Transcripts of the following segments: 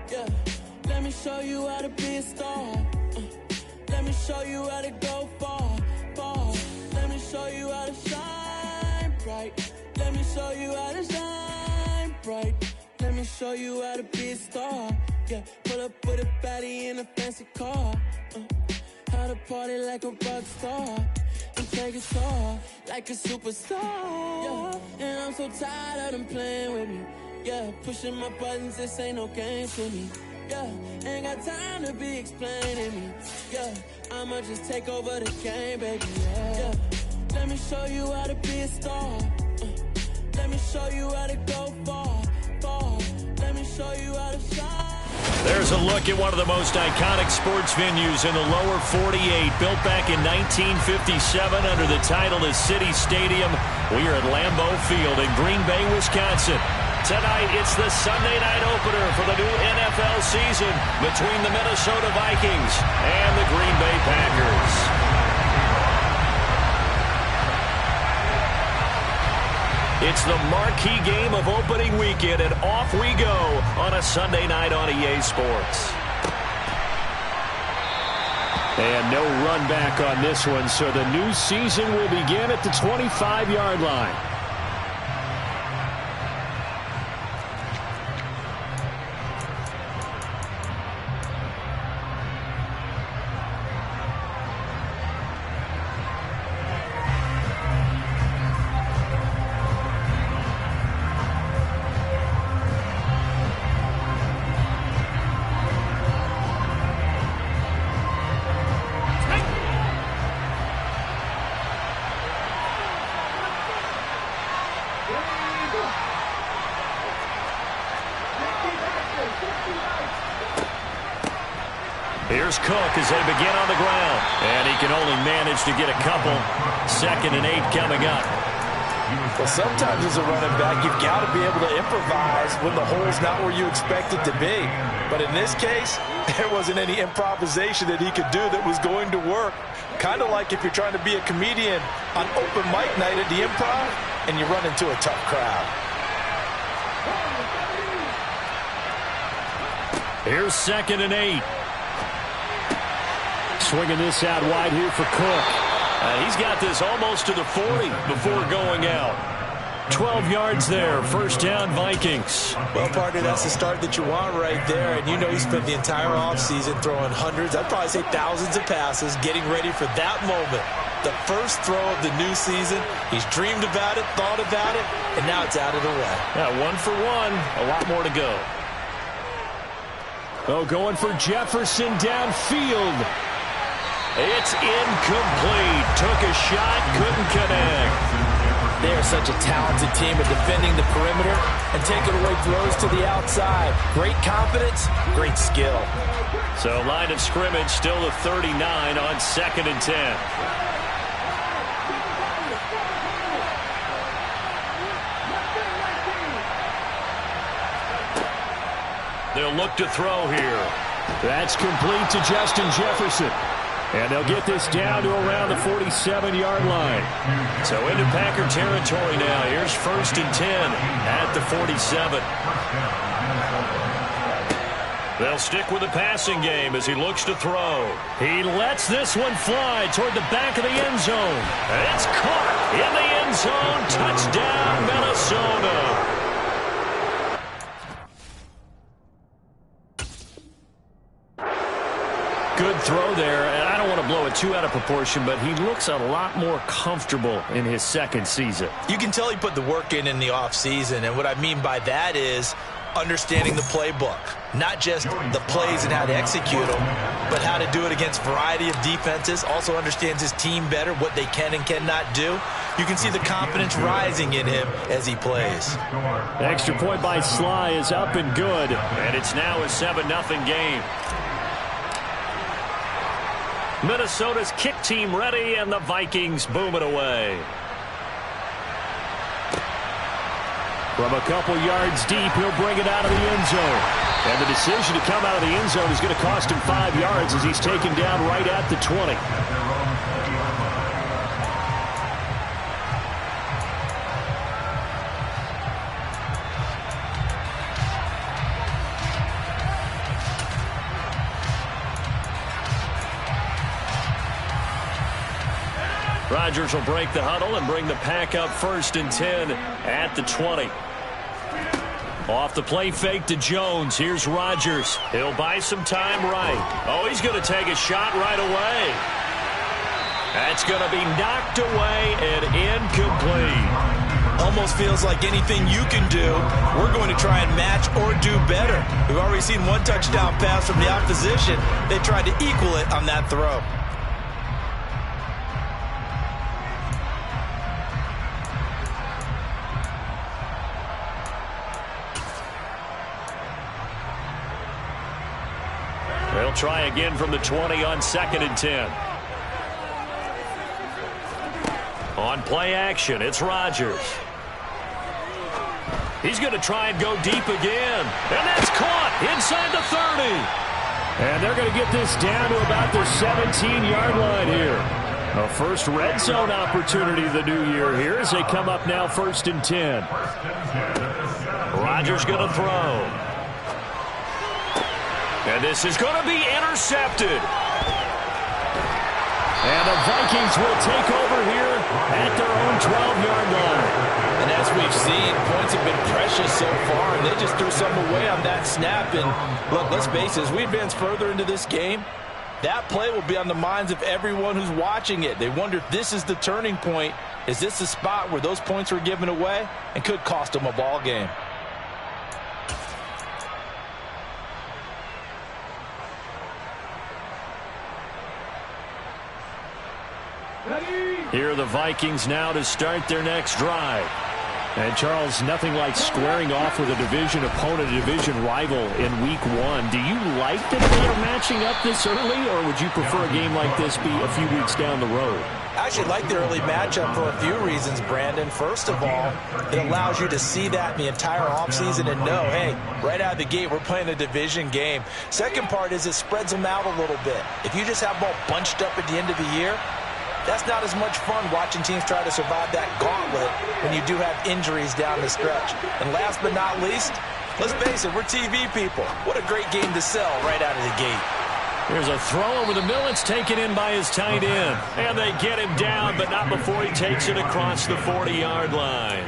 Yeah, let me show you how to be a star. Let me show you how to go far, far. Let me show you how to shine bright. Let me show you how to shine bright. Let me show you how to be a star. Yeah, pull up with a baddie in a fancy car. How to party like a rock star and play guitar like a superstar. Yeah, and I'm so tired of them playing with me. Yeah, pushing my buttons, this ain't no game to me. Yeah, ain't got time to be explaining me. Yeah, I'ma just take over the game, baby. Yeah, let me show you how to be a star. Let me show you how to go far, far. Let me show you how to shine. There's a look at one of the most iconic sports venues in the lower 48, built back in 1957 under the title of City Stadium. We are at Lambeau Field in Green Bay, Wisconsin. Tonight, it's the Sunday night opener for the new NFL season between the Minnesota Vikings and the Green Bay Packers. It's the marquee game of opening weekend, and off we go on a Sunday night on EA Sports. And no run back on this one, so the new season will begin at the 25-yard line. Here's Cook as they begin on the ground. And he can only manage to get a couple. 2nd and 8 coming up. Well, sometimes as a running back, you've got to be able to improvise when the hole's not where you expect it to be. But in this case, there wasn't any improvisation that he could do that was going to work. Kind of like if you're trying to be a comedian on open mic night at the Improv and you run into a tough crowd. Here's 2nd and 8. Swinging this out wide here for Cook. He's got this almost to the 40 before going out. 12 yards there. First down, Vikings. Well, partner, that's the start that you want right there. And you know he spent the entire offseason throwing hundreds, I'd probably say thousands of passes, getting ready for that moment. The first throw of the new season. He's dreamed about it, thought about it, and now it's out of the way. Yeah, 1 for 1. A lot more to go. Oh, going for Jefferson downfield. It's incomplete. Took a shot, couldn't connect. They are such a talented team at defending the perimeter and taking away throws to the outside. Great confidence, great skill. So line of scrimmage still the 39 on 2nd and 10. They'll look to throw here. That's complete to Justin Jefferson. And they'll get this down to around the 47-yard line. So into Packer territory now. Here's 1st and 10 at the 47. They'll stick with the passing game as he looks to throw. He lets this one fly toward the back of the end zone. It's caught in the end zone. Touchdown, Minnesota. Good throw there, and I don't want to blow it too out of proportion, but he looks a lot more comfortable in his 2nd season. You can tell he put the work in the offseason, and what I mean by that is understanding the playbook. Not just the plays and how to execute them, but how to do it against a variety of defenses. Also understands his team better, what they can and cannot do. You can see the confidence rising in him as he plays. The extra point by Sly is up and good, and it's now a 7-0 game. Minnesota's kick team ready, and the Vikings boom it away. From a couple yards deep, he'll bring it out of the end zone. And the decision to come out of the end zone is going to cost him 5 yards as he's taken down right at the 20. Rodgers will break the huddle and bring the pack up 1st and 10 at the 20. Off the play fake to Jones. Here's Rodgers. He'll buy some time right. Oh, he's going to take a shot right away. That's going to be knocked away and incomplete. Almost feels like anything you can do, we're going to try and match or do better. We've already seen one touchdown pass from the opposition. They tried to equal it on that throw. They'll try again from the 20 on 2nd and 10. On play action, it's Rodgers. He's going to try and go deep again. And that's caught inside the 30. And they're going to get this down to about the 17-yard line here. A first red zone opportunity of the new year here as they come up now 1st and 10. Rodgers going to throw. And this is going to be intercepted. And the Vikings will take over here at their own 12-yard line. And as we've seen, points have been precious so far, and they just threw some away on that snap. And look, let's face it, as we advance further into this game, that play will be on the minds of everyone who's watching it. They wonder if this is the turning point. Is this the spot where those points were given away and could cost them a ball game? Here are the Vikings now to start their next drive. And, Charles, nothing like squaring off with a division opponent, a division rival in Week 1. Do you like that they are matching up this early, or would you prefer a game like this be a few weeks down the road? I actually like the early matchup for a few reasons, Brandon. First of all, it allows you to see that the entire offseason and know, hey, right out of the gate, we're playing a division game. Second part is it spreads them out a little bit. If you just have them all bunched up at the end of the year, that's not as much fun watching teams try to survive that gauntlet when you do have injuries down the stretch. And last but not least, let's face it, we're TV people. What a great game to sell right out of the gate. Here's a throw over the middle. It's taken in by his tight end. And they get him down, but not before he takes it across the 40-yard line.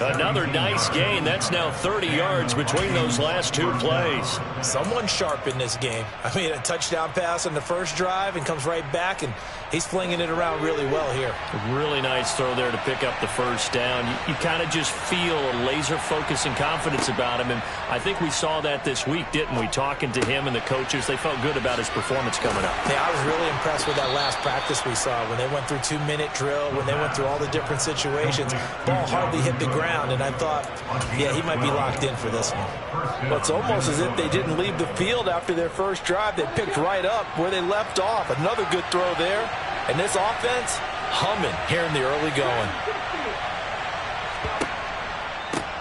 Another nice gain. That's now 30 yards between those last two plays. Someone sharp in this game. I mean, a touchdown pass on the first drive and comes right back, and he's flinging it around really well here. A really nice throw there to pick up the first down. You kind of just feel a laser focus and confidence about him, and I think we saw that this week, didn't we? Talking to him and the coaches, they felt good about his performance coming up. Yeah, I was really impressed with that last practice we saw when they went through 2-minute drill, when they went through all the different situations. Ball hardly hit the ground, and I thought, yeah, he might be locked in for this one. Well, it's almost as if they didn't leave the field after their first drive. They picked right up where they left off. Another good throw there. And this offense, humming here in the early going.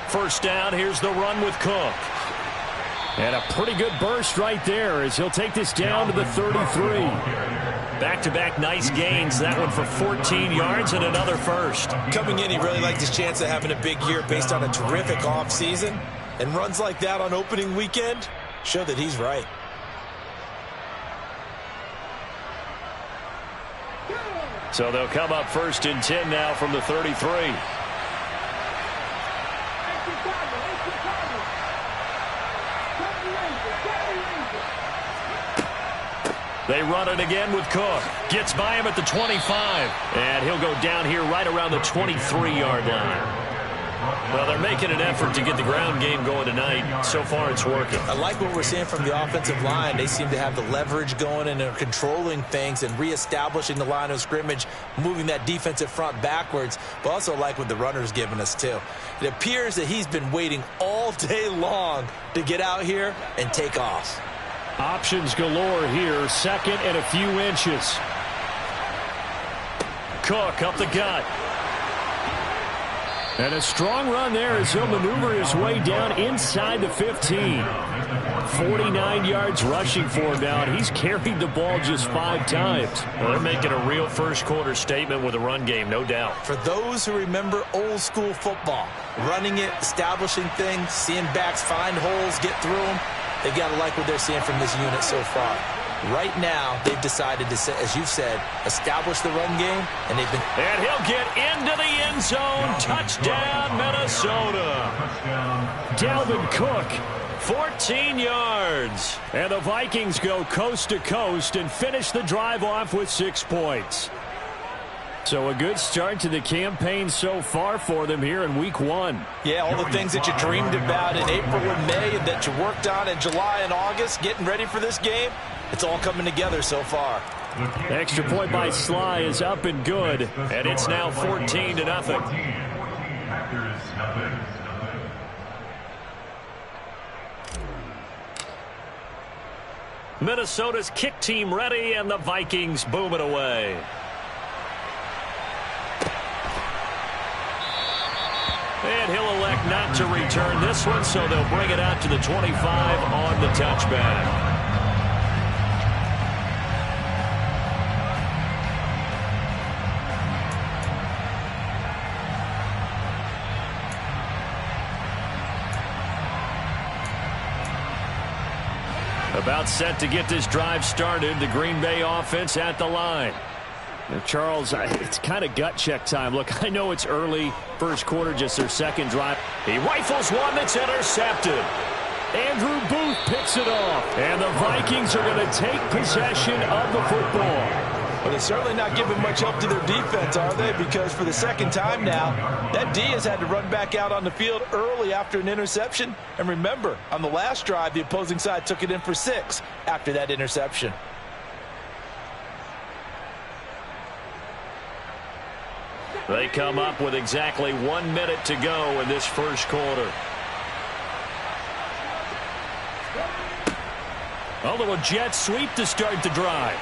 First down, here's the run with Cook. And a pretty good burst right there as he'll take this down to the 33. Back-to-back nice gains. That one for 14 yards and another first. Coming in, he really liked his chance of having a big year based on a terrific offseason. And runs like that on opening weekend show that he's right. So they'll come up 1st and 10 now from the 33. They run it again with Cook. Gets by him at the 25. And he'll go down here right around the 23-yard line. Well, they're making an effort to get the ground game going tonight. So far, it's working. I like what we're seeing from the offensive line. They seem to have the leverage going and are controlling things and reestablishing the line of scrimmage, moving that defensive front backwards. But also like what the runner's giving us, too. It appears that he's been waiting all day long to get out here and take off. Options galore here. Second and a few inches. Cook up the gut. And a strong run there as he'll maneuver his way down inside the 15. 49 yards rushing for him now, and he's carried the ball just 5 times. Well, they're making a real first-quarter statement with a run game, no doubt. For those who remember old-school football, running it, establishing things, seeing backs find holes, get through them, they've got to like what they're seeing from this unit so far. Right now, they've decided to, as you've said, establish the run game, and they've been... And he'll get into the end zone. Touchdown, Minnesota. Dalvin Cook, 14 yards. And the Vikings go coast to coast and finish the drive off with 6 points. So a good start to the campaign so far for them here in week 1. Yeah, all the things that you dreamed about in April and May and that you worked on in July and August, getting ready for this game, it's all coming together so far. Extra point by Sly is up and good, and it's now 14-0. Minnesota's kick team ready, and the Vikings boom it away. And he'll elect not to return this one, so they'll bring it out to the 25 on the touchback. About set to get this drive started. The Green Bay offense at the line. Now, Charles, it's kind of gut check time. Look, I know it's early, first quarter, just their second drive. He rifles one that's intercepted. Andrew Booth picks it off. And the Vikings are going to take possession of the football. Well, they're certainly not giving much up to their defense, are they? Because for the second time now, that D has had to run back out on the field early after an interception. And remember, on the last drive, the opposing side took it in for 6 after that interception. They come up with exactly 1 minute to go in this first quarter. A little jet sweep to start the drive.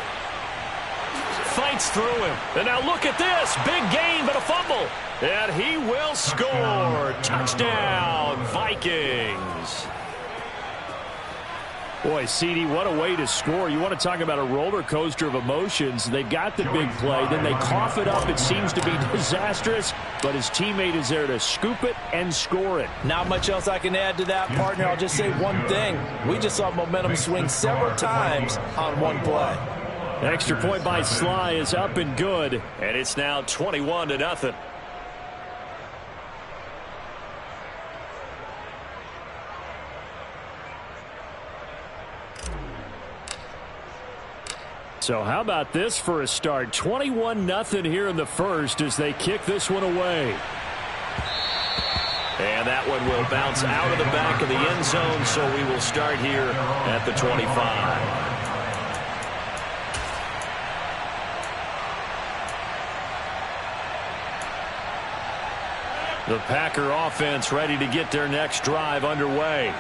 Fights through him. And now look at this. Big gain, but a fumble. And he will score. Touchdown, Vikings. Boy, CD, what a way to score. You want to talk about a roller coaster of emotions. They've got the big play. Then they cough it up. It seems to be disastrous. But his teammate is there to scoop it and score it. Not much else I can add to that, partner. I'll just say one thing. We just saw momentum swing several times on one play. Extra point by Sly is up and good. And it's now 21-0. So how about this for a start? 21-0 here in the first as they kick this one away. And that one will bounce out of the back of the end zone, so we will start here at the 25. The Packer offense ready to get their next drive underway.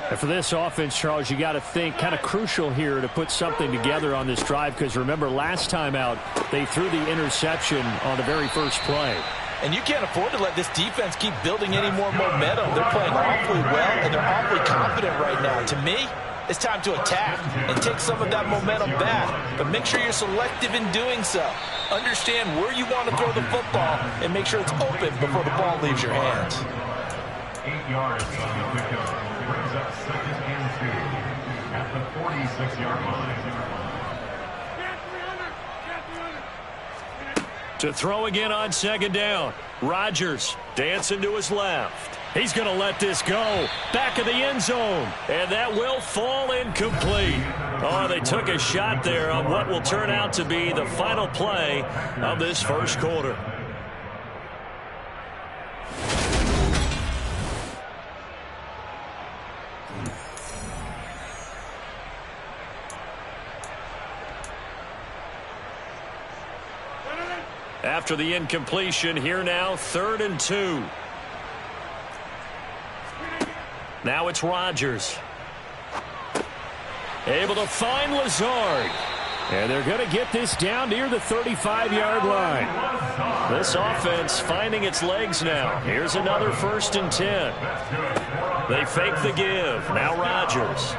And for this offense, Charles, you got to think kind of crucial here to put something together on this drive, because remember last time out they threw the interception on the very first play. And you can't afford to let this defense keep building any more momentum. They're playing awfully well, and they're awfully confident right now. To me, it's time to attack and take some of that momentum back. But make sure you're selective in doing so. Understand where you want to throw the football and make sure it's open before the ball leaves your hands. 8 yards on the pickup. Brings up 2nd and 2 at the 46-yard line. To throw again on 2nd down. Rodgers dancing to his left. He's going to let this go. Back of the end zone. And that will fall incomplete. Oh, they took a shot there on what will turn out to be the final play of this first quarter. After the incompletion, here now, 3rd and 2. Now it's Rodgers. Able to find Lazard. And they're going to get this down near the 35-yard line. This offense finding its legs now. Here's another 1st and 10. They fake the give. Now Rodgers.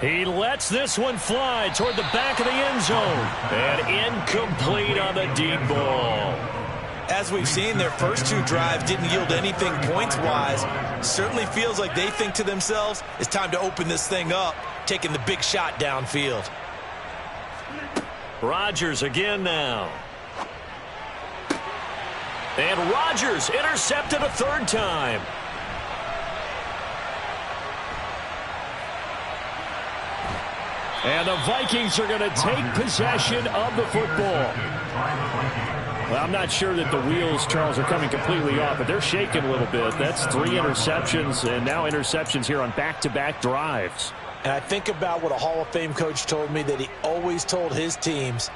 He lets this one fly toward the back of the end zone. And incomplete on the deep ball. As we've seen, their first 2 drives didn't yield anything points-wise. Certainly feels like they think to themselves, it's time to open this thing up, taking the big shot downfield. Rodgers again now. And Rodgers intercepted a third time. And the Vikings are going to take possession of the football. Well, I'm not sure that the wheels, Charles, are coming completely off, but they're shaking a little bit. That's 3 interceptions, and now interceptions here on back-to-back drives. And I think about what a Hall of Fame coach told me that he always told his teams,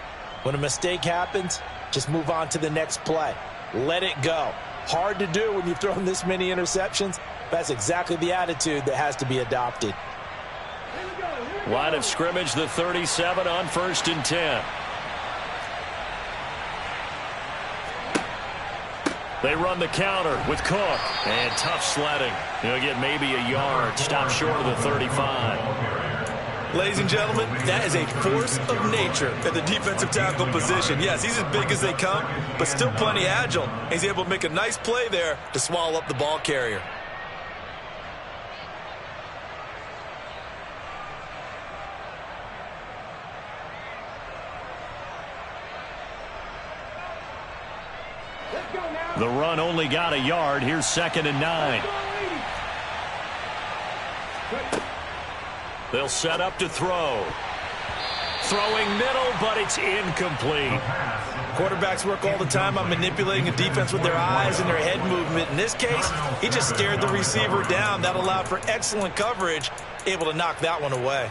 when a mistake happens, just move on to the next play. Let it go. Hard to do when you've thrown this many interceptions. That's exactly the attitude that has to be adopted. Line of scrimmage, the 37 on 1st and 10. They run the counter with Cook. And tough sledding. He'll get maybe a yard. Stop short of the 35. Ladies and gentlemen, that is a force of nature at the defensive tackle position. Yes, he's as big as they come, but still plenty agile. He's able to make a nice play there to swallow up the ball carrier. The run only got a yard. Here's 2nd and 9. They'll set up to throw. Throwing middle, but it's incomplete. Quarterbacks work all the time on manipulating a defense with their eyes and their head movement. In this case, he just stared the receiver down. That allowed for excellent coverage, able to knock that one away.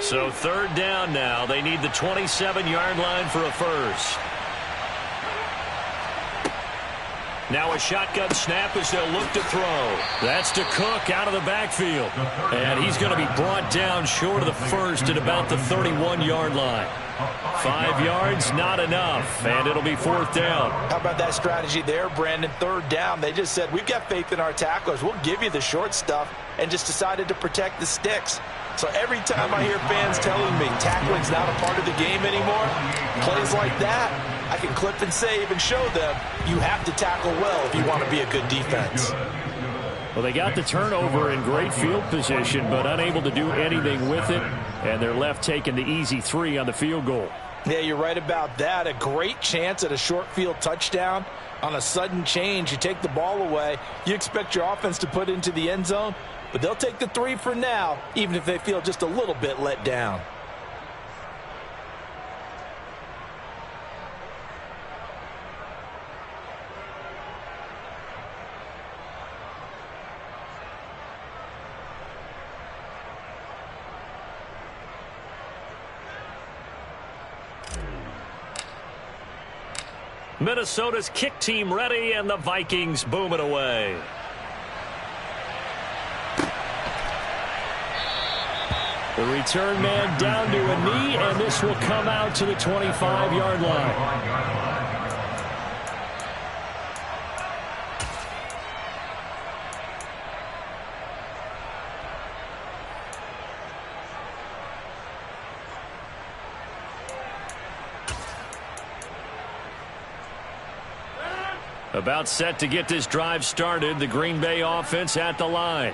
So 3rd down now. They need the 27-yard line for a first. Now a shotgun snap as they'll look to throw. That's to Cook out of the backfield. And he's going to be brought down short of the first at about the 31-yard line. 5 yards, not enough, and it'll be 4th down. How about that strategy there, Brandon? 3rd down. They just said, we've got faith in our tacklers. We'll give you the short stuff, and just decided to protect the sticks. So every time I hear fans telling me tackling's not a part of the game anymore, plays like that, I can clip and save and show them you have to tackle well if you want to be a good defense. Well, they got the turnover in great field position, but unable to do anything with it, and they're left taking the easy 3 on the field goal. Yeah, you're right about that. A great chance at a short field touchdown. On a sudden change, you take the ball away. You expect your offense to put into the end zone, but they'll take the 3 for now, even if they feel just a little bit let down. Minnesota's kick team ready, and the Vikings boom it away. The return man down to a knee, and this will come out to the 25-yard line. About set to get this drive started, the Green Bay offense at the line.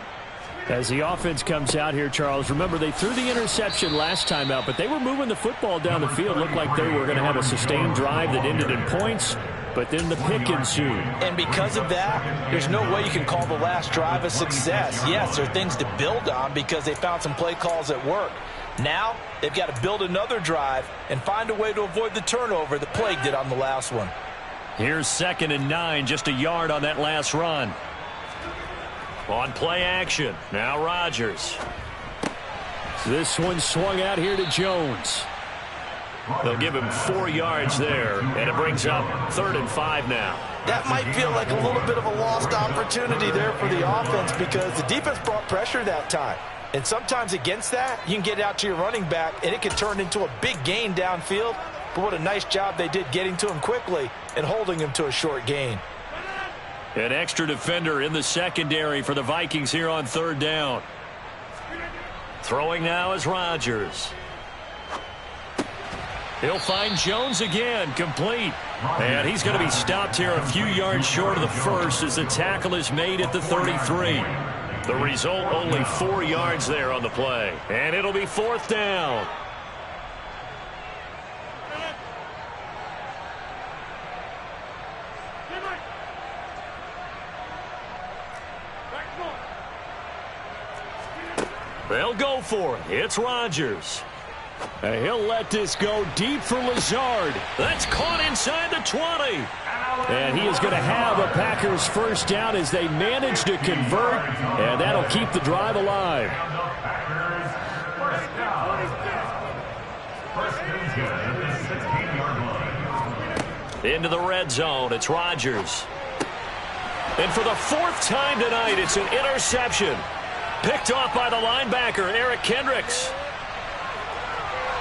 As the offense comes out here, Charles, remember they threw the interception last time out, but they were moving the football down the field. Looked like they were going to have a sustained drive that ended in points, but then the pick ensued. And because of that, there's no way you can call the last drive a success. Yes, there are things to build on because they found some play calls that work. Now, they've got to build another drive and find a way to avoid the turnover that plagued it on the last one. Here's 2nd and 9, just a yard on that last run. On play action, now Rodgers. This one swung out here to Jones. They'll give him 4 yards there, and it brings up 3rd and 5 now. That might feel like a little bit of a lost opportunity there for the offense because the defense brought pressure that time. And sometimes against that, you can get out to your running back, and it can turn into a big gain downfield. but what a nice job they did getting to him quickly and holding him to a short gain. An extra defender in the secondary for the Vikings here on 3rd down. Throwing now is Rodgers. He'll find Jones again, complete. And he's going to be stopped here a few yards short of the first as the tackle is made at the 33. The result, only 4 yards there on the play. And it'll be 4th down. They'll go for it. It's Rodgers. And he'll let this go deep for Lazard. That's caught inside the 20. And he is going to have a Packers first down as they manage to convert. And that'll keep the drive alive. Into the red zone. It's Rodgers. And for the 4th time tonight, it's an interception. Picked off by the linebacker, Eric Kendricks.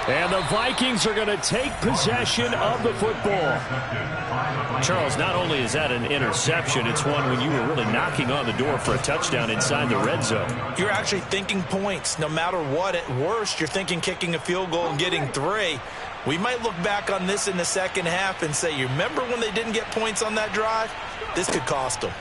And the Vikings are going to take possession of the football. Charles, not only is that an interception, it's one when you were really knocking on the door for a touchdown inside the red zone. You're actually thinking points. No matter what, at worst, you're thinking kicking a field goal and getting 3. We might look back on this in the second half and say, you remember when they didn't get points on that drive? This could cost them.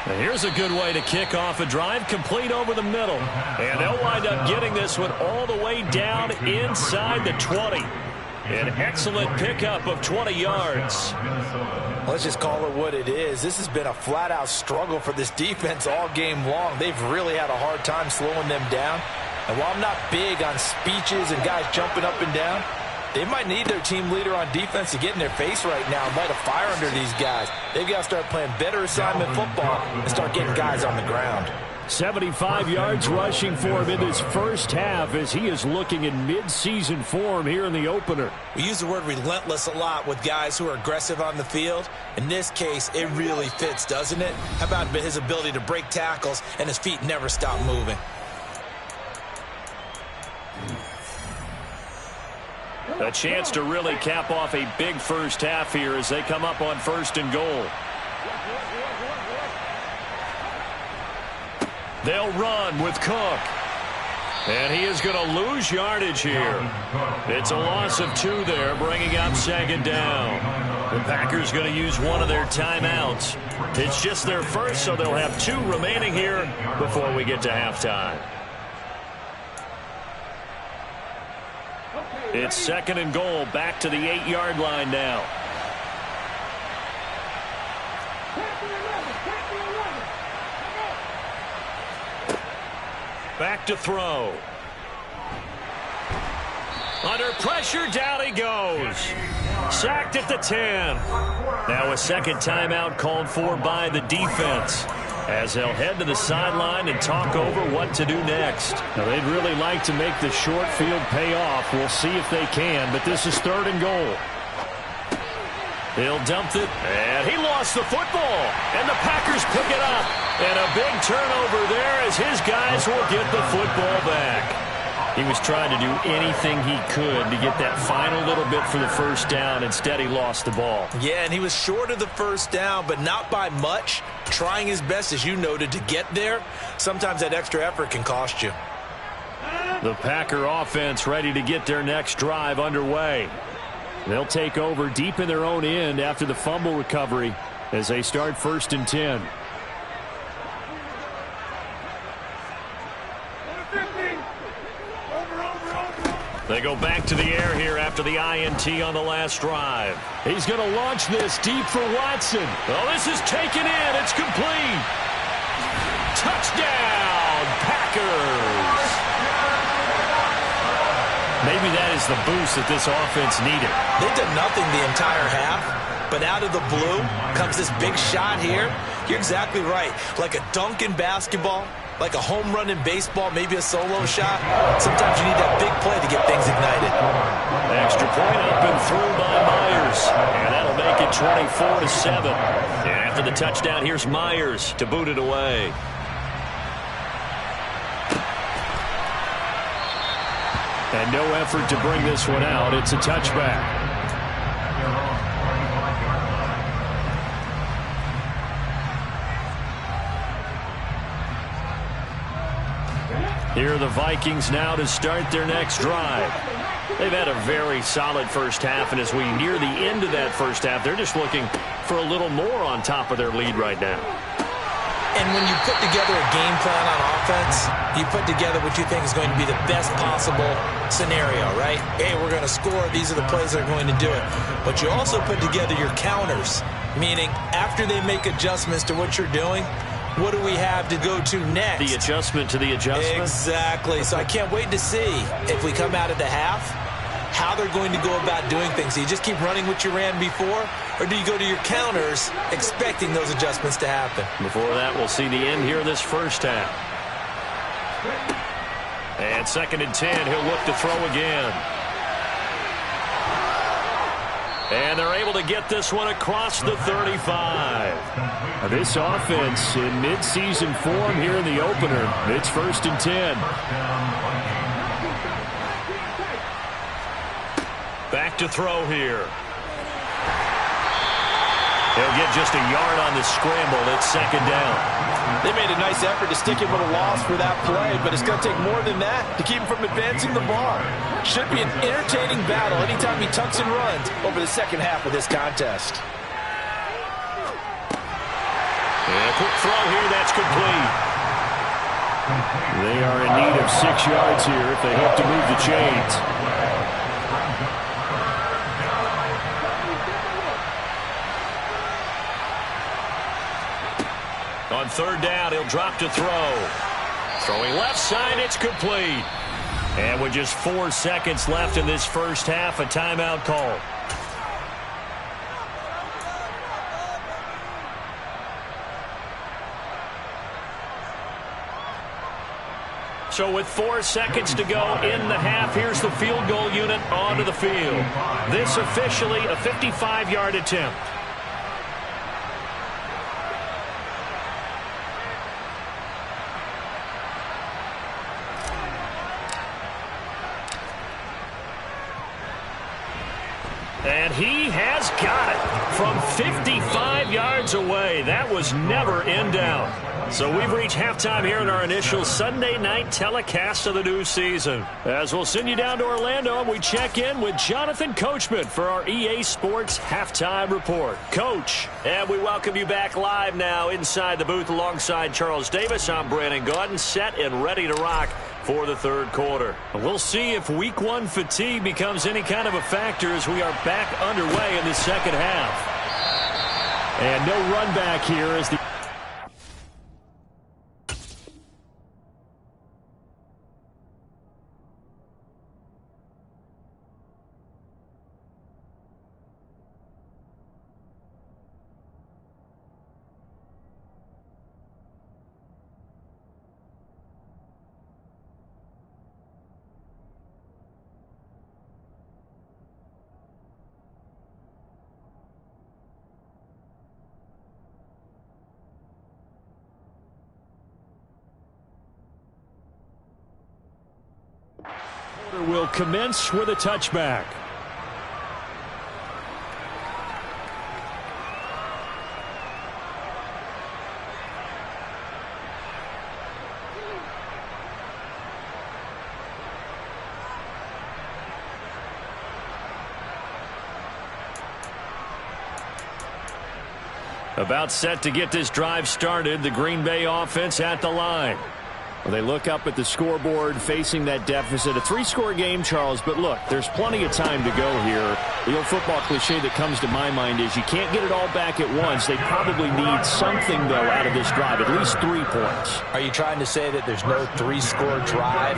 And here's a good way to kick off a drive, complete over the middle. And they'll wind up getting this one all the way down inside the 20. An excellent pickup of 20 yards. Let's just call it what it is. This has been a flat-out struggle for this defense all game long. They've really had a hard time slowing them down. And while I'm not big on speeches and guys jumping up and down, they might need their team leader on defense to get in their face right now and light a fire under these guys. They've got to start playing better assignment football and start getting guys on the ground. 75 yards rushing for him in this first half as he is looking in mid-season form here in the opener. We use the word relentless a lot with guys who are aggressive on the field. In this case, it really fits, doesn't it? How about his ability to break tackles and his feet never stop moving? A chance to really cap off a big first half here as they come up on 1st and goal. They'll run with Cook. And he is going to lose yardage here. It's a loss of 2 there, bringing up 2nd down. The Packers going to use one of their timeouts. It's just their first, so they'll have 2 remaining here before we get to halftime. It's 2nd and goal, back to the 8-yard line now. Back to throw. Under pressure, down he goes. Sacked at the 10. Now a second timeout called for by the defense, as they'll head to the sideline and talk over what to do next. Now, they'd really like to make the short field pay off. We'll see if they can, but this is 3rd and goal. He'll dump it, and he lost the football, and the Packers pick it up. And a big turnover there as his guys will get the football back. He was trying to do anything he could to get that final little bit for the first down. Instead, he lost the ball. Yeah, and he was short of the first down, but not by much. Trying his best, as you noted, to get there. Sometimes that extra effort can cost you. The Packer offense ready to get their next drive underway. They'll take over deep in their own end after the fumble recovery as they start 1st and 10. They go back to the air here after the INT on the last drive. He's going to launch this deep for Watson. Oh, this is taken in. It's complete. Touchdown, Packers. Maybe that is the boost that this offense needed. They've done nothing the entire half, but out of the blue comes this big shot here. You're exactly right. Like a dunk in basketball, like a home run in baseball, maybe a solo shot. Sometimes you need that big play to get things ignited. Extra point up and through by Myers. And that'll make it 24-7. And after the touchdown, here's Myers to boot it away. And no effort to bring this one out. It's a touchback. Here are the Vikings now to start their next drive. They've had a very solid first half, and as we near the end of that first half, they're just looking for a little more on top of their lead right now. And when you put together a game plan on offense, you put together what you think is going to be the best possible scenario, right? Hey, we're going to score. These are the plays that are going to do it. But you also put together your counters, meaning after they make adjustments to what you're doing, what do we have to go to next? The adjustment to the adjustment? Exactly. So I can't wait to see if we come out of the half, how they're going to go about doing things. Do you just keep running what you ran before, or do you go to your counters expecting those adjustments to happen? Before that, we'll see the end here of this first half. And 2nd and 10, he'll look to throw again. And they're able to get this one across the 35. Now this offense in mid-season form here in the opener. It's 1st and 10. Back to throw here. He'll get just a yard on the scramble. It's 2nd down. They made a nice effort to stick him with a loss for that play, but it's going to take more than that to keep him from advancing the ball. Should be an entertaining battle anytime he tucks and runs over the second half of this contest. And a quick throw here, that's complete. They are in need of 6 yards here if they hope to move the chains. On 3rd down, he'll drop to throw. Throwing left side, it's complete. And with just 4 seconds left in this first half, a timeout call. So with 4 seconds to go in the half, here's the field goal unit onto the field. This officially a 55-yard attempt. And he has got it from 55 yards away. That was never in doubt. So we've reached halftime here in our initial Sunday night telecast of the new season. As we'll send you down to Orlando, and we check in with Jonathan Coachman for our EA Sports Halftime Report. Coach, and we welcome you back live now inside the booth alongside Charles Davis. I'm Brandon Gaudin, set and ready to rock for the 3rd quarter. We'll see if week 1 fatigue becomes any kind of a factor as we are back underway in the second half. And no run back here as the will commence with a touchback. About set to get this drive started, the Green Bay offense at the line. Well, they look up at the scoreboard facing that deficit. A 3-score game, Charles, but look, there's plenty of time to go here. The old football cliche that comes to my mind is you can't get it all back at once. They probably need something, though, out of this drive, at least 3 points. Are you trying to say that there's no 3-score drive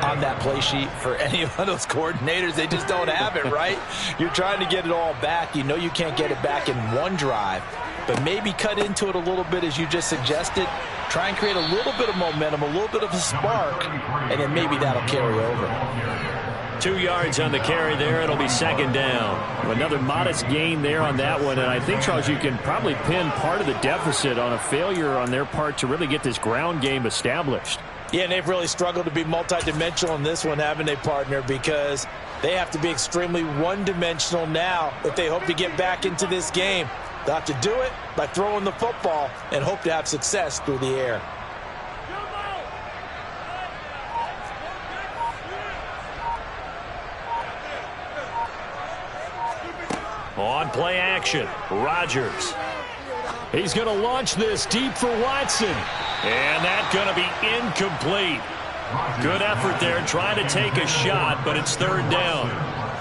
on that play sheet for any of those coordinators? They just don't have it, right? You're trying to get it all back. You know you can't get it back in one drive, but maybe cut into it a little bit as you just suggested. Try and create a little bit of momentum, a little bit of a spark, and then maybe that'll carry over. 2 yards on the carry there. It'll be 2nd down. Another modest gain there on that one. And I think, Charles, you can probably pin part of the deficit on a failure on their part to really get this ground game established. Yeah, and they've really struggled to be multidimensional in this one, haven't they, partner? Because they have to be extremely one-dimensional now if they hope to get back into this game. They'll have to do it by throwing the football and hope to have success through the air. On play action, Rodgers. He's going to launch this deep for Watson. And that's going to be incomplete. Good effort there trying to take a shot, but it's third down.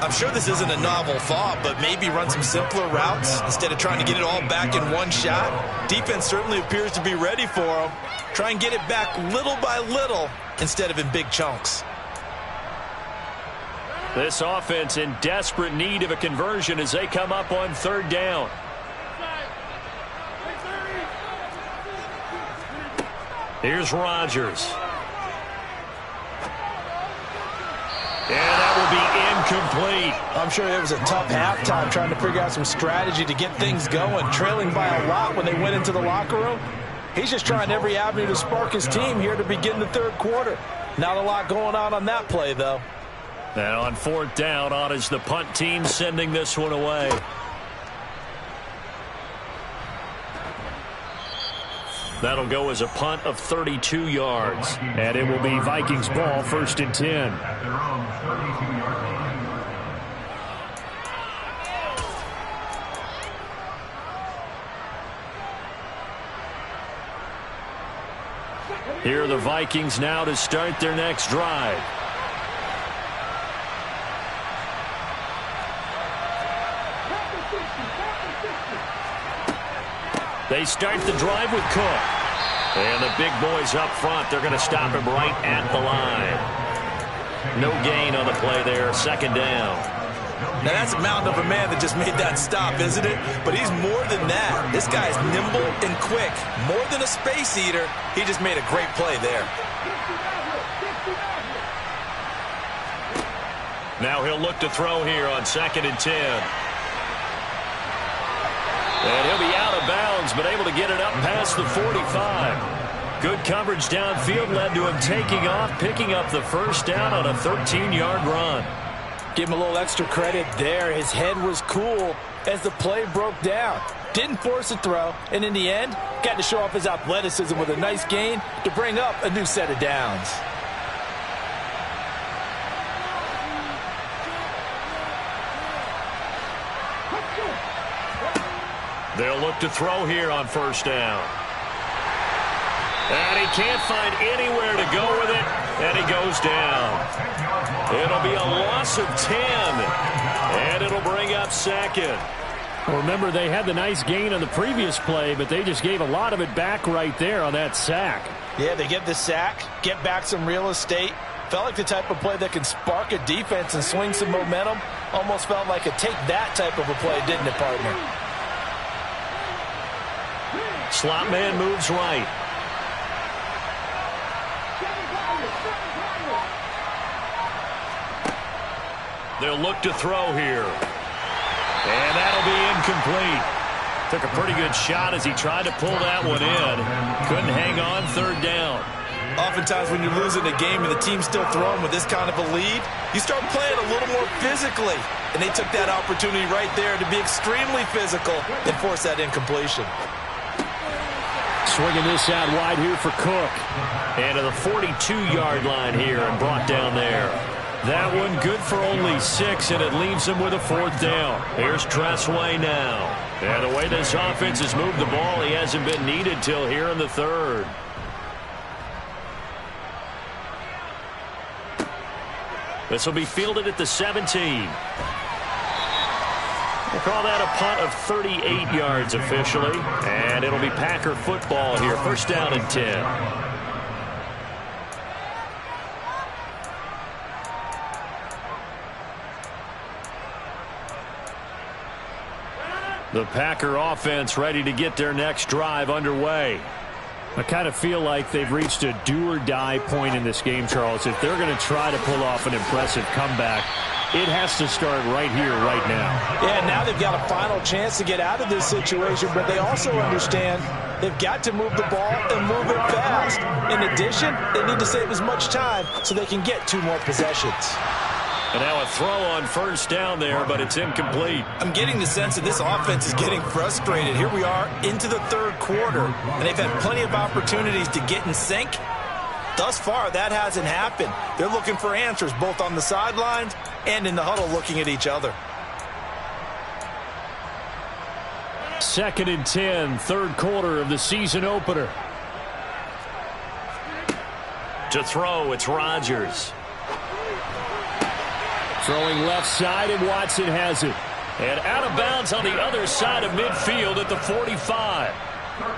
I'm sure this isn't a novel thought, but maybe run some simpler routes instead of trying to get it all back in one shot. Defense certainly appears to be ready for him. Try and get it back little by little instead of in big chunks. This offense in desperate need of a conversion as they come up on third down. Here's Rodgers. And that will be incomplete. I'm sure it was a tough halftime trying to figure out some strategy to get things going, trailing by a lot when they went into the locker room. He's just trying every avenue to spark his team here to begin the third quarter. Not a lot going on that play, though. And on fourth down, on is the punt team sending this one away. That'll go as a punt of 32 yards. And it will be Vikings ball, 1st and 10. At their own 32-yard line. Here are the Vikings now to start their next drive. They start the drive with Cook. And the big boys up front, they're going to stop him right at the line. No gain on the play there, 2nd down. Now that's a mountain of a man that just made that stop, isn't it? But he's more than that. This guy's nimble and quick. More than a space eater, he just made a great play there. Now he'll look to throw here on 2nd and 10. And he'll be out of bounds, but able to get it up past the 45. Good coverage downfield led to him taking off, picking up the first down on a 13-yard run. Give him a little extra credit there. His head was cool as the play broke down. Didn't force a throw, and in the end, got to show off his athleticism with a nice gain to bring up a new set of downs. They'll look to throw here on 1st down. And he can't find anywhere to go with it, and he goes down. It'll be a loss of 10, and it'll bring up 2nd. Well, remember, they had the nice gain on the previous play, but they just gave a lot of it back right there on that sack. Yeah, they get the sack, get back some real estate. Felt like the type of play that can spark a defense and swing some momentum. Almost felt like a take that type of a play, didn't it, partner? Slot man moves right. They'll look to throw here. And that'll be incomplete. Took a pretty good shot as he tried to pull that one in. Couldn't hang on 3rd down. Oftentimes when you're losing a game and the team's still throwing with this kind of a lead, you start playing a little more physically. And they took that opportunity right there to be extremely physical and force that incompletion. Swinging this out wide here for Cook. And to the 42-yard line here and brought down there. That one good for only 6, and it leaves him with a 4th down. Here's Tressway now. And the way this offense has moved the ball, he hasn't been needed till here in the 3rd. This will be fielded at the 17. We'll call that a punt of 38 yards officially. And it'll be Packer football here. 1st down and 10. The Packer offense ready to get their next drive underway. I kind of feel like they've reached a do-or-die point in this game, Charles. If they're going to try to pull off an impressive comeback, it has to start right here, right now. Yeah, now they've got a final chance to get out of this situation, but they also understand they've got to move the ball and move it fast. In addition, they need to save as much time so they can get 2 more possessions. And now a throw on first down there, but it's incomplete. I'm getting the sense that this offense is getting frustrated. Here we are into the 3rd quarter, and they've had plenty of opportunities to get in sync. Thus far, that hasn't happened. They're looking for answers both on the sidelines and in the huddle looking at each other. 2nd and 10, 3rd quarter of the season opener. To throw, it's Rodgers. Throwing left side, and Watson has it. And out of bounds on the other side of midfield at the 45.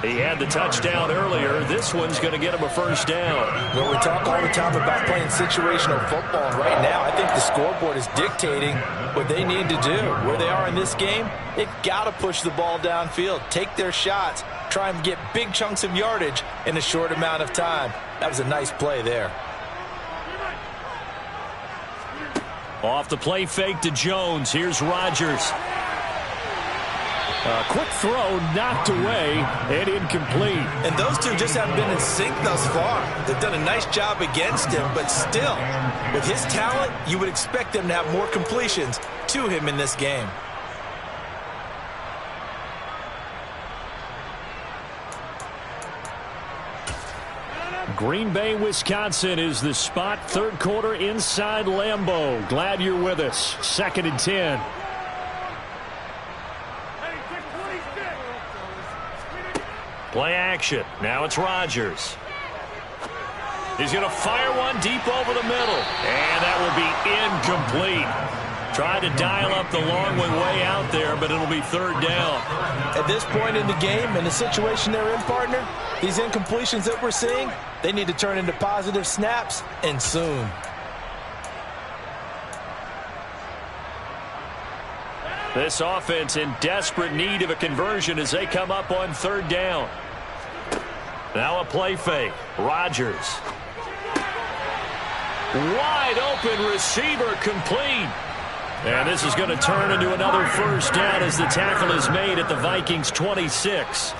He had the touchdown earlier. This one's going to get him a first down. Well, we talk all the time about playing situational football, and right now I think the scoreboard is dictating what they need to do. Where they are in this game, they've got to push the ball downfield, take their shots, try and get big chunks of yardage in a short amount of time. That was a nice play there. Off the play fake to Jones. Here's Rodgers. A quick throw knocked away and incomplete. And those two just haven't been in sync thus far. They've done a nice job against him, but still, with his talent, you would expect them to have more completions to him in this game. Green Bay, Wisconsin is the spot. 3rd quarter inside Lambeau. Glad you're with us. 2nd and 10. Play action. Now it's Rodgers. He's going to fire one deep over the middle. And that will be incomplete. Tried to dial up the long one way out there, but it'll be 3rd down. At this point in the game, in the situation they're in, partner, these incompletions that we're seeing, they need to turn into positive snaps, and soon. This offense in desperate need of a conversion as they come up on 3rd down. Now a play fake. Rodgers. Wide open receiver complete. And this is going to turn into another first down as the tackle is made at the Vikings 26.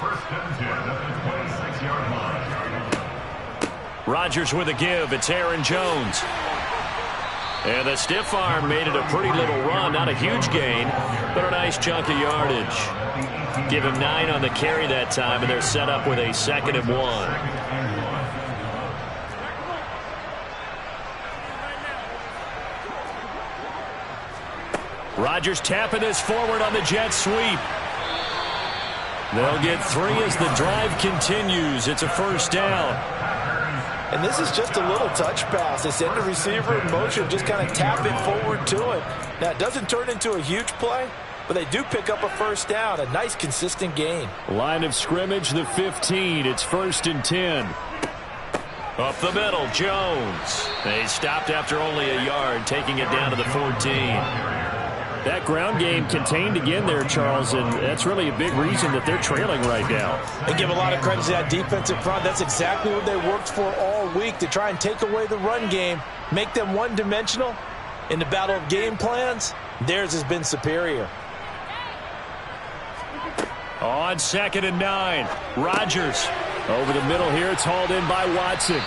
Rodgers with a give. It's Aaron Jones. And the stiff arm made it a pretty little run. Not a huge gain, but a nice chunk of yardage. Give him 9 on the carry that time, and they're set up with a 2nd and 1. Rodgers tapping this forward on the jet sweep. They'll get 3 as the drive continues. It's a first down. And this is just a little touch pass. They send the receiver in motion, just kind of tap it forward to him. Now, it doesn't turn into a huge play, but they do pick up a first down, a nice, consistent gain. Line of scrimmage, the 15. It's 1st and 10. Up the middle, Jones. They stopped after only a yard, taking it down to the 14. That ground game contained again there, Charles, and that's really a big reason that they're trailing right now. They give a lot of credit to that defensive front. That's exactly what they worked for all week, to try and take away the run game, make them one-dimensional. In the battle of game plans, theirs has been superior. On 2nd and 9, Rodgers. Over the middle here, it's hauled in by Watson.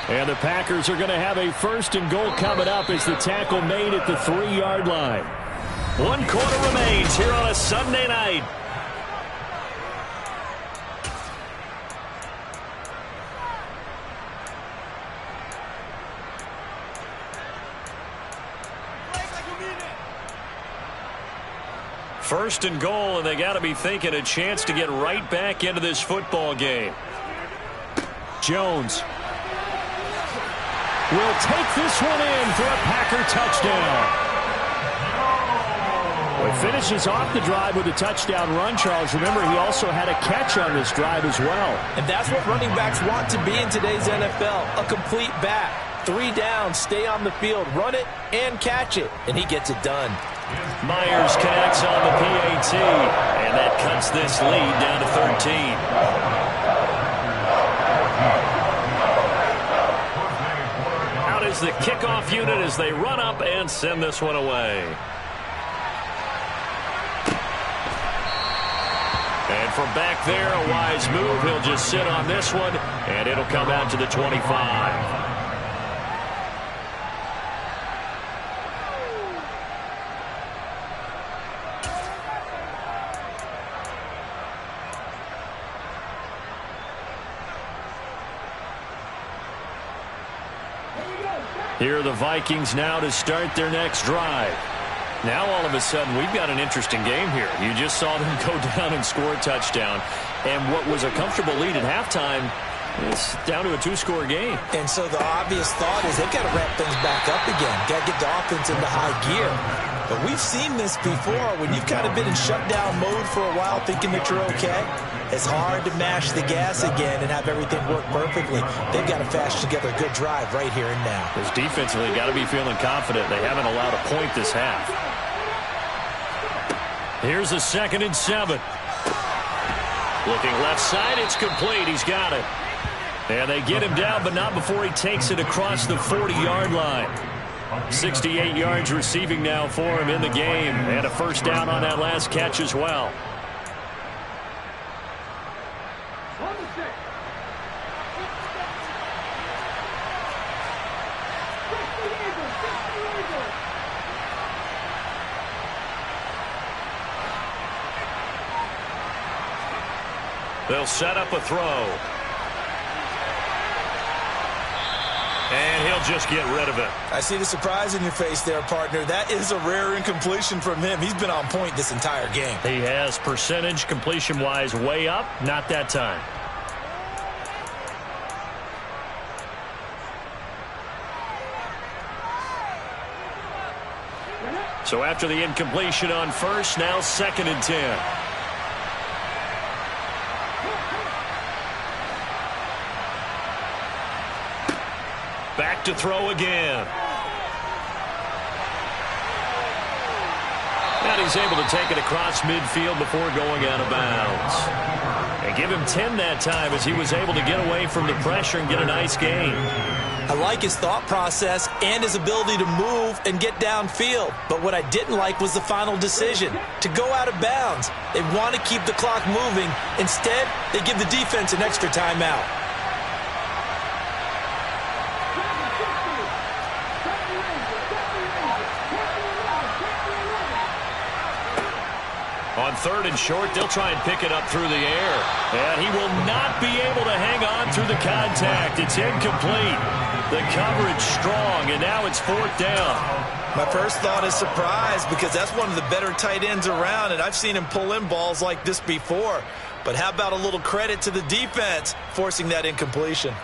And the Packers are going to have a 1st and goal coming up as the tackle made at the 3-yard line. 1 quarter remains here on a Sunday night. First and goal, and they got to be thinking a chance to get right back into this football game. Jones will take this one in for a Packer touchdown. Well, he finishes off the drive with a touchdown run, Charles. Remember, he also had a catch on this drive as well. And that's what running backs want to be in today's NFL, a complete back. 3 downs, stay on the field, run it, and catch it, and he gets it done. Myers connects on the PAT, and that cuts this lead down to 13. the kickoff unit as they run up and send this one away. And from back there, a wise move. He'll just sit on this one, and it'll come out to the 25. Here are the Vikings now to start their next drive. Now all of a sudden we've got an interesting game here. You just saw them go down and score a touchdown. And what was a comfortable lead at halftime is down to a two-score game. And so the obvious thought is they've got to ramp things back up again. Got to get the offense into high gear. But we've seen this before. When you've kind of been in shutdown mode for a while thinking that you're okay, it's hard to mash the gas again and have everything work perfectly. They've got to fashion together a good drive right here and now. Because defensively, got to be feeling confident. They haven't allowed a point this half. Here's a 2nd and 7. Looking left side, it's complete. He's got it. And they get him down, but not before he takes it across the 40-yard line. 68 yards receiving now for him in the game. And a first down on that last catch as well. They'll set up a throw. And he'll just get rid of it. I see the surprise in your face there, partner. That is a rare incompletion from him. He's been on point this entire game. He has percentage completion-wise way up. Not that time. So after the incompletion on first, now 2nd and 10. Back to throw again. And he's able to take it across midfield before going out of bounds. And give him 10 that time as he was able to get away from the pressure and get a nice gain. I like his thought process and his ability to move and get downfield. But what I didn't like was the final decision, to go out of bounds. They want to keep the clock moving. Instead, they give the defense an extra timeout. On 3rd and short, they'll try and pick it up through the air. And he will not be able to hang on through the contact. It's incomplete. The coverage strong, and now it's 4th down. My first thought is surprise, because that's one of the better tight ends around, and I've seen him pull in balls like this before. But how about a little credit to the defense forcing that incompletion?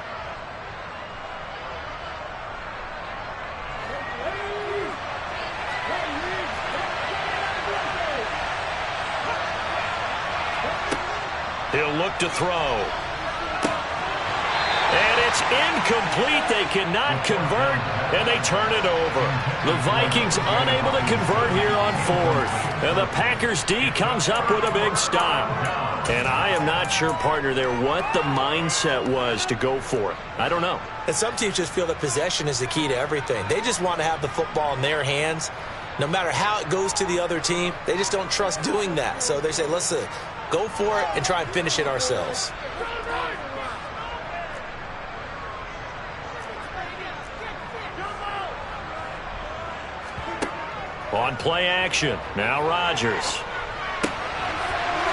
He'll look to throw. And it's incomplete. They cannot convert, and they turn it over. The Vikings unable to convert here on 4th. And the Packers D comes up with a big stop. And I am not sure, partner, there what the mindset was to go for it. I don't know. And some teams just feel that possession is the key to everything. They just want to have the football in their hands. No matter how it goes to the other team, they just don't trust doing that. So they say, let's go for it and try and finish it ourselves. On play action, now Rodgers.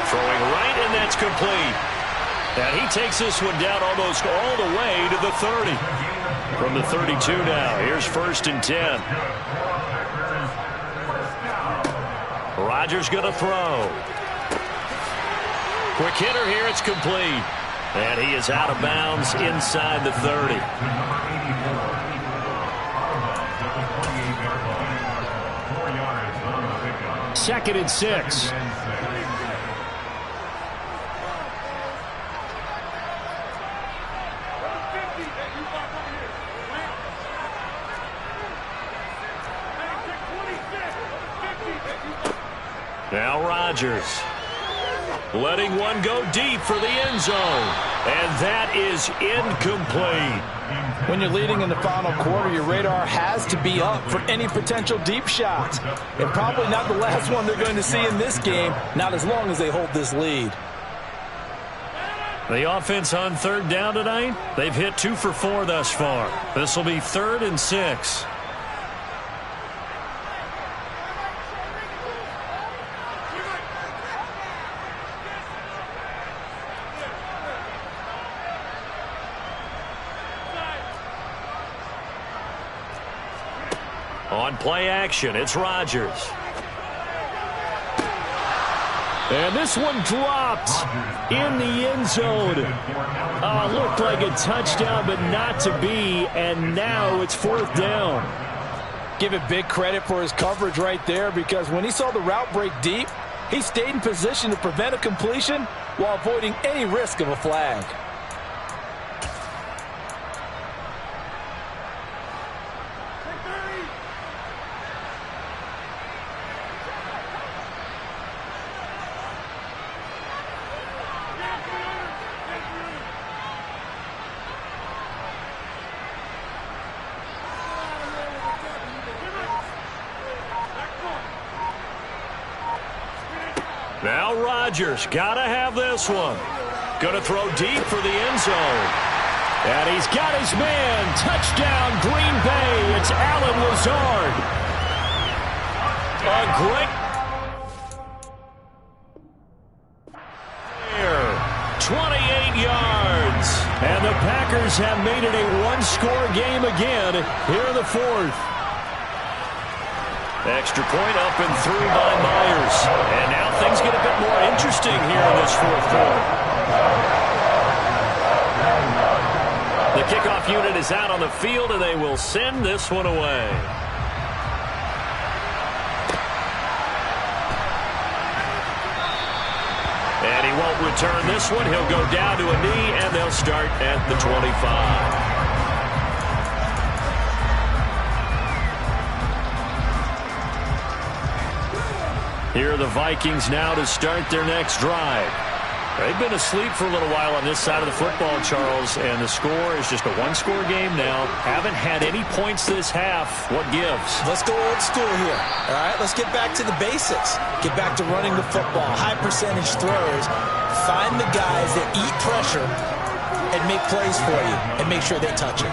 Throwing right, and that's complete. And he takes this one down almost all the way to the 30. From the 32 now, here's 1st and 10. Rodgers going to throw. Quick hitter here, it's complete. And he is out of bounds inside the 30. Second and 6. Now Rodgers. letting one go deep for the end zone. And that is incomplete. When you're leading in the final quarter, your radar has to be up for any potential deep shots. And probably not the last one they're going to see in this game, not as long as they hold this lead. The offense on third down tonight, they've hit 2 for 4 thus far. This will be 3rd and 6. On play action, it's Rodgers. And this one dropped in the end zone. Looked like a touchdown, but not to be. And now it's 4th down. Give it big credit for his coverage right there, because when he saw the route break deep, he stayed in position to prevent a completion while avoiding any risk of a flag. Now Rodgers, gotta have this one. Gonna throw deep for the end zone. And he's got his man. Touchdown, Green Bay. It's Allen Lazard. A great 28 yards. And the Packers have made it a one-score game again here in the 4th. Extra point up and through by Myers. And now things get a bit more interesting here in this 4th quarter. The kickoff unit is out on the field, and they will send this one away. And he won't return this one. He'll go down to a knee, and they'll start at the 25. Here are the Vikings now to start their next drive. They've been asleep for a little while on this side of the football, Charles, and the score is just a one-score game now. Haven't had any points this half. What gives? Let's go old school here. All right, let's get back to the basics. Get back to running the football, high percentage throws. Find the guys that eat pressure and make plays for you and make sure they touch it.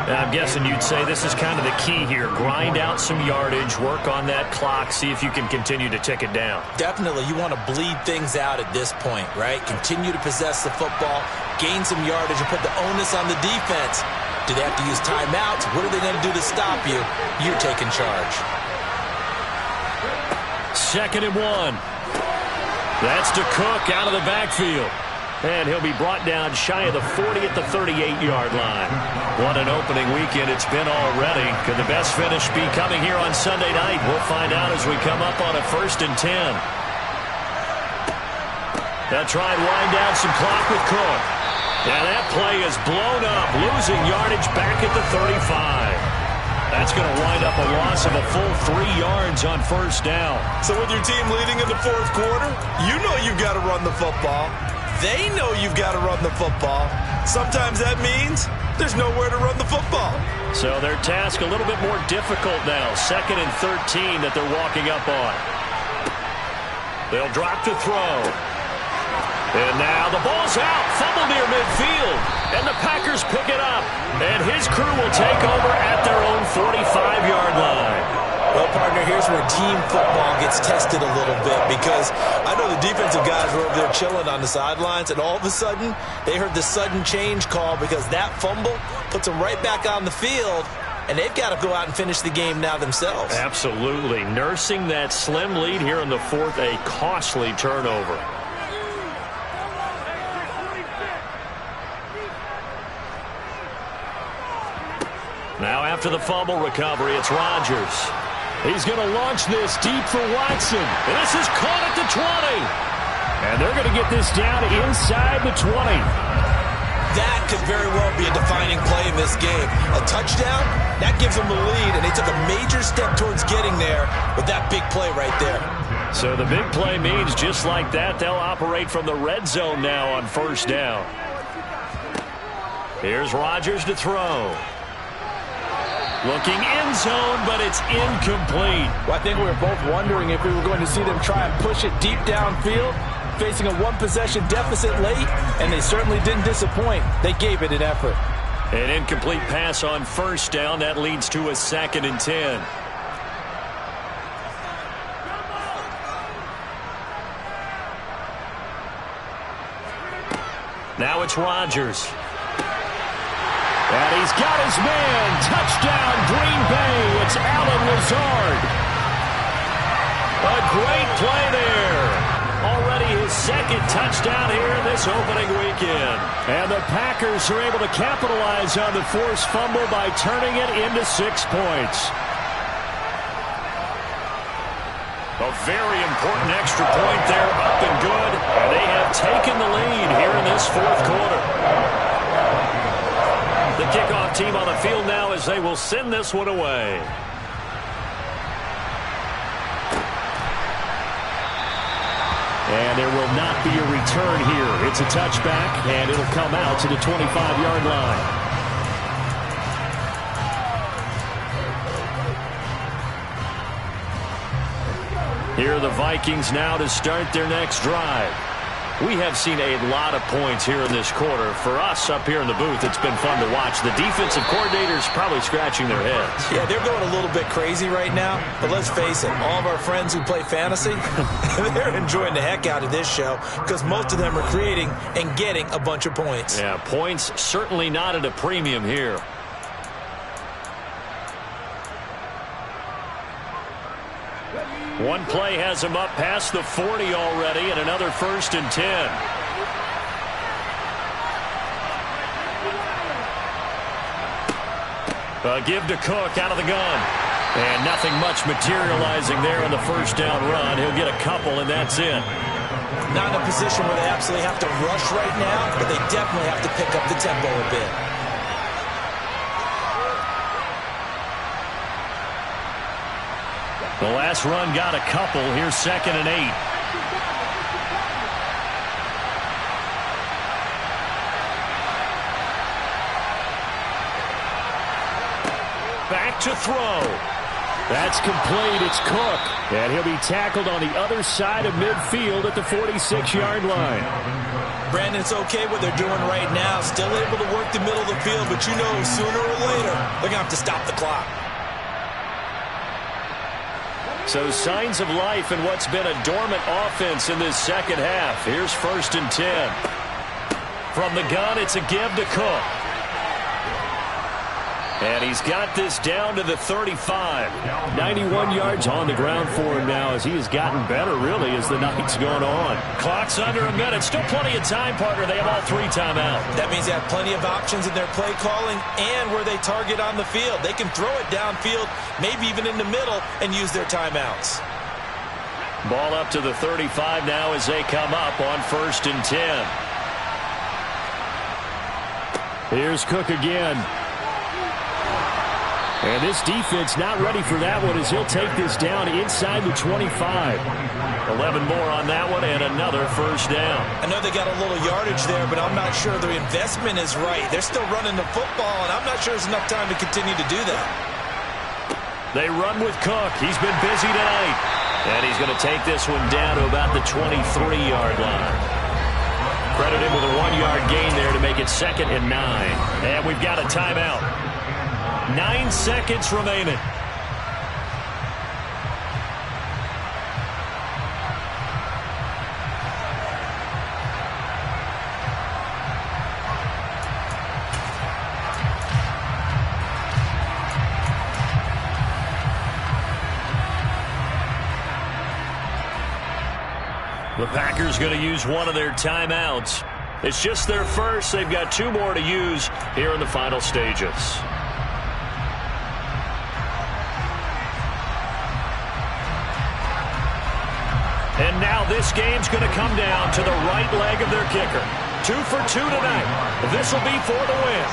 I'm guessing you'd say this is kind of the key here. Grind out some yardage, work on that clock, see if you can continue to tick it down. Definitely. You want to bleed things out at this point, right? Continue to possess the football, gain some yardage, and put the onus on the defense. Do they have to use timeouts? What are they going to do to stop you? You're taking charge. 2nd and 1. That's to Cook out of the backfield. And he'll be brought down shy of the 40 at the 38-yard line. What an opening weekend it's been already. Could the best finish be coming here on Sunday night? We'll find out as we come up on a 1st and 10. They'll try and wind down some clock with Cook. And that play is blown up, losing yardage back at the 35. That's going to wind up a loss of a full 3 yards on 1st down. So with your team leading in the 4th quarter, you know you've got to run the football. They know you've got to run the football. Sometimes that means there's nowhere to run the football. So their task a little bit more difficult now. 2nd and 13 that they're walking up on. They'll drop to throw. And now the ball's out. Fumble near midfield. And the Packers pick it up. And his crew will take over at their own 45-yard line. Well, partner, here's where team football gets tested a little bit, because I know the defensive guys were over there chilling on the sidelines, and all of a sudden they heard the sudden change call because that fumble puts them right back on the field, and they've got to go out and finish the game now themselves. Absolutely. Nursing that slim lead here in the 4th, a costly turnover. Now after the fumble recovery, it's Rodgers. He's going to launch this deep for Watson. And this is caught at the 20. And they're going to get this down inside the 20. That could very well be a defining play in this game. A touchdown, that gives them the lead, and they took a major step towards getting there with that big play right there. So the big play means just like that, they'll operate from the red zone now on first down. Here's Rodgers to throw. Looking end zone, but it's incomplete. Well, I think we were both wondering if we were going to see them try and push it deep downfield, facing a one-possession deficit late, and they certainly didn't disappoint. They gave it an effort. An incomplete pass on first down. That leads to a 2nd and 10. Now it's Rodgers. And he's got his man. Touchdown, Green Bay. It's Allen Lazard. A great play there. Already his 2nd touchdown here this opening weekend. And the Packers are able to capitalize on the forced fumble by turning it into 6 points. A very important extra point there, up and good. And they have taken the lead here in this 4th quarter. The kickoff team on the field now as they will send this one away. And there will not be a return here. It's a touchback, and it'll come out to the 25-yard line. Here are the Vikings now to start their next drive. We have seen a lot of points here in this quarter. For us up here in the booth, it's been fun to watch. The defensive coordinators probably scratching their heads. Yeah, they're going a little bit crazy right now. But let's face it, all of our friends who play fantasy, they're enjoying the heck out of this show because most of them are creating and getting a bunch of points. Yeah, points certainly not at a premium here. One play has him up past the 40 already, and another 1st and 10. Give to Cook out of the gun. And nothing much materializing there on the first down run. He'll get a couple, and that's it. Not in a position where they absolutely have to rush right now, but they definitely have to pick up the tempo a bit. The last run got a couple. Here's 2nd and 8. Back to throw. That's complete. It's Cook. And he'll be tackled on the other side of midfield at the 46-yard line. Brandon, it's okay what they're doing right now. Still able to work the middle of the field, but you know sooner or later they're going to have to stop the clock. So signs of life in what's been a dormant offense in this second half. Here's 1st and 10. From the gun, it's a give to Cook. And he's got this down to the 35. 91 yards on the ground for him now as he has gotten better, really, as the night's going on. Clock's under a minute. Still plenty of time, partner. They have all 3 timeouts. That means they have plenty of options in their play calling and where they target on the field. They can throw it downfield, maybe even in the middle, and use their timeouts. Ball up to the 35 now as they come up on 1st and 10. Here's Cook again. And this defense not ready for that one as he'll take this down inside the 25. 11 more on that one and another first down. I know they got a little yardage there, but I'm not sure their investment is right. They're still running the football, and I'm not sure there's enough time to continue to do that. They run with Cook. He's been busy tonight. And he's going to take this one down to about the 23-yard line. Credit him with a 1-yard gain there to make it 2nd and 9. And we've got a timeout. 9 seconds remaining. The Packers going to use one of their timeouts. It's just their first. They've got 2 more to use here in the final stages. And now this game's going to come down to the right leg of their kicker. 2 for 2 tonight. This will be for the win.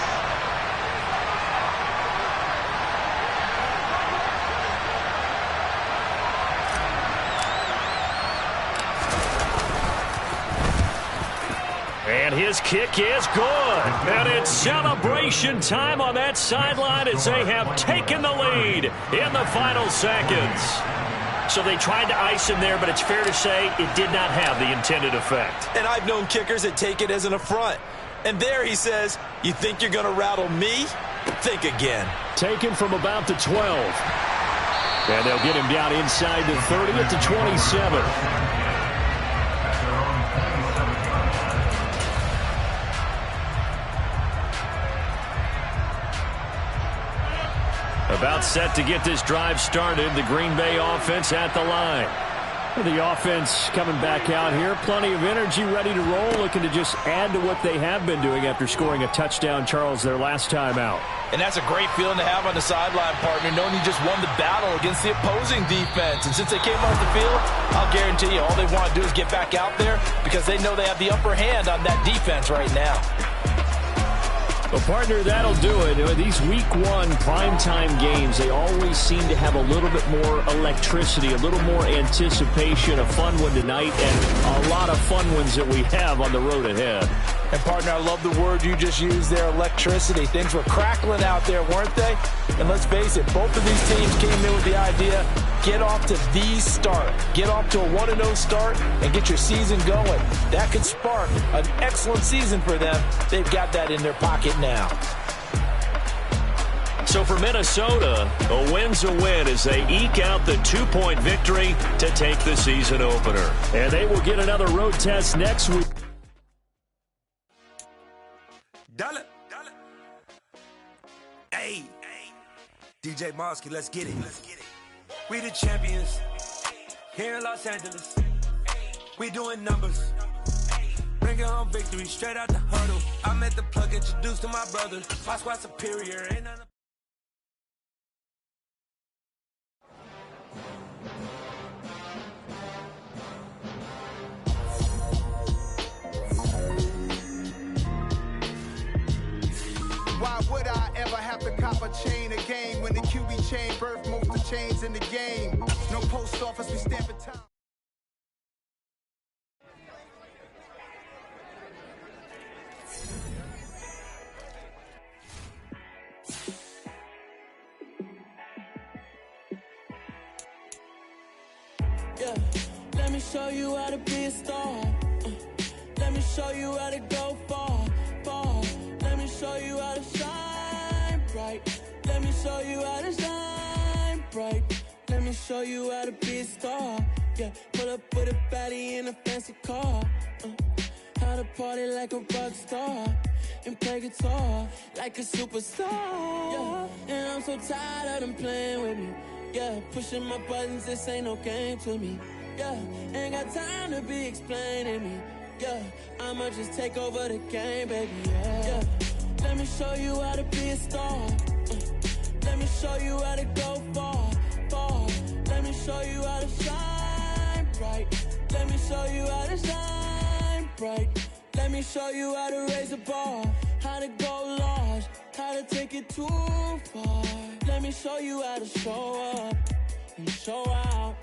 And his kick is good. And it's celebration time on that sideline as they have taken the lead in the final seconds. So they tried to ice him there, but it's fair to say it did not have the intended effect. And I've known kickers that take it as an affront. And there he says, you think you're going to rattle me? Think again. Taken from about the 12. And they'll get him down inside the 30 at the 27. About set to get this drive started. The Green Bay offense at the line. The offense coming back out here. Plenty of energy, ready to roll, looking to just add to what they have been doing after scoring a touchdown, Charles, their last time out. And that's a great feeling to have on the sideline, partner, knowing you just won the battle against the opposing defense. And since they came off the field, I'll guarantee you all they want to do is get back out there because they know they have the upper hand on that defense right now. Well, partner, that'll do it. These week one primetime games, they always seem to have a little bit more electricity, a little more anticipation, a fun one tonight, and a lot of fun ones that we have on the road ahead. And, partner, I love the word you just used there, electricity. Things were crackling out there, weren't they? And let's face it, both of these teams came in with the idea, get off to the start. Get off to a 1-0 start and get your season going. That could spark an excellent season for them. They've got that in their pocket now. So for Minnesota, a win's a win as they eke out the 2-point victory to take the season opener. And they will get another road test next week. Dollar. Hey, DJ Mosky, let's get it. We the champions here in Los Angeles. We doing numbers. Bringing home victory straight out the huddle. I met the plug, introduced to my brothers. My squad superior, ain't none. Why would I ever have to cop a chain a game when the QB chain birthed most of the chains in the game? No post office, we stamping time. Yeah, let me show you how to be a star. Let me show you how to go far, far. Let me show you how to shine bright. Let me show you how to shine bright. Let me show you how to be a star. Yeah, pull up with a baddie in a fancy car. How to party like a rock star and play guitar like a superstar. Yeah, and I'm so tired of them playing with me. Yeah, pushing my buttons, this ain't no game to me. Yeah, ain't got time to be explaining me. Yeah, I'ma just take over the game, baby. Yeah, let me show you how to be a star. Let me show you how to go far, far. Let me show you how to shine bright. Let me show you how to shine bright. Let me show you how to raise a bar, how to go large, how to take it too far. Let me show you how to show up and show out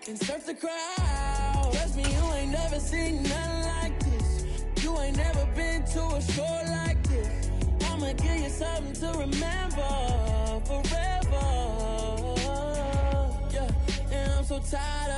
and surf the crowd. Trust me, you ain't never seen nothing like this. You ain't never been to a show like this. I'ma give you something to remember forever. Yeah, and I'm so tired of